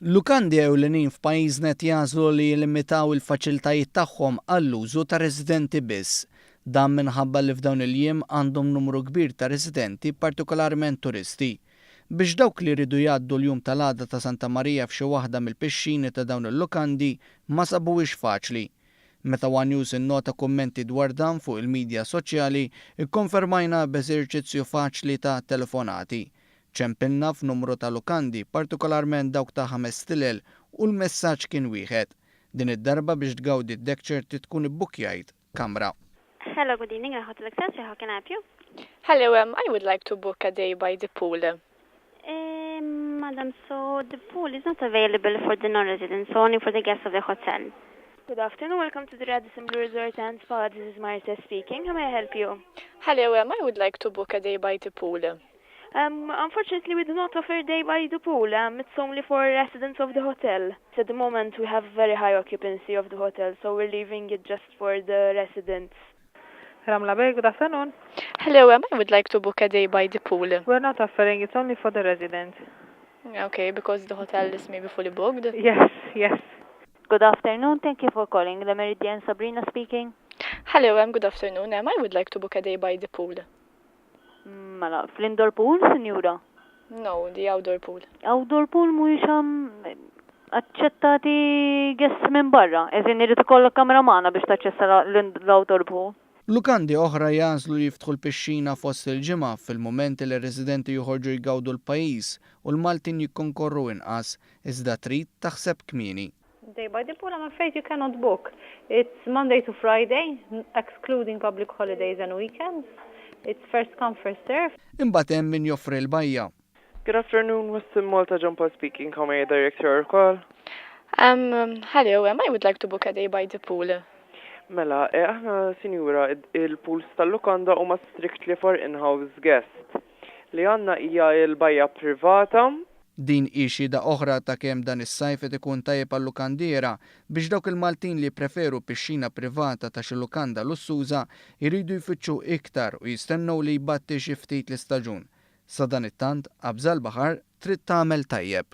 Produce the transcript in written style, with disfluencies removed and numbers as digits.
Lukandi ewlenin f'pajjiżna qed jażlu li jilimitaw il-faċiltajiet tagħhom għall-użu ta' residenti biss. Dan minħabba li f'dawn il-jiem għandhom numru kbir ta' residenti partikolarment turisti. Biex dawk li jridu jgħaddu l-jum tal-għada ta' Santa Marija f'xi waħda mill-pixxini ta' dawn il-lukandi ma sabuwix faċli. Meta One News innota kummenti dwar dan fuq il-medja soċjali, ikkonfermajna b'eżerċizzju faċli ta' telefonati. ċempilna f'numru ta' lukandi, partikolarment dawk ta' 5 stilel u l-messaġġ kien wieħed. Din id-darba biex tgawdi d-deck chair titkun ibbukjajt kamra. Hello, good evening. Hotel Excelsior. How can I help you? Hello, I would like to book a day by the pool. Madam, so the pool is not available for the non-residents, only for the guests of the hotel. Good afternoon. Welcome to the Radisson Blu Resort and Spa. This is Marta speaking. How may I help you? Hello, I would like to book a day by the pool. Unfortunately, we do not offer day by the pool. It's only for residents of the hotel. So at the moment, we have very high occupancy of the hotel, so we're leaving it just for the residents. Ramla Bey, good afternoon. Hello, I would like to book a day by the pool. We're not offering, it's only for the residents. Okay, because the hotel is maybe fully booked. Yes. Good afternoon. Thank you for calling. The Meridian, Sabrina speaking. Hello, good afternoon. I would like to book a day by the pool. Mela, fl-indoor pool, sinjura? No, the outdoor pool. Outdoor pool mhuwiex aċċettati guests minn barra. Eżin irid ikollok kamra magħna biex taċċessa l-outdoor pool. Lukandi oħra jażlu jiftħu l-pixxina fost il-ġimgħa fil-mument li residenti joħorġu jgawdu l-pajjiż u l-Maltin jikkonkorru inqas iżda trid taħseb kmieni. Day by the pool, I'm afraid you cannot book. It's Monday to Friday, excluding public holidays and weekends. It's first come, first serve. Imbagħad hemm min joffri l-bajja. Good afternoon, Western Malta John Paul speaking. How may I direct your call? Hello, I would like to book a day by the pool. Mela, aħna sinjura il-pools tal-lukanda huma strictly for in-house guests. Li għandna hija l-bajja privata. Din xhieda oħra ta' kemm dan is-sajf qed ikun tajjeb għall-lukandiera biex dawk il-Maltin li preferu pixxina privata ta' xi lukanda lussuża jridu jfittxu iktar u jistennew li jbatti xi ftit l-istaġun. Sa dan it-tant qabża l-baħar trid tagħmel tajjeb.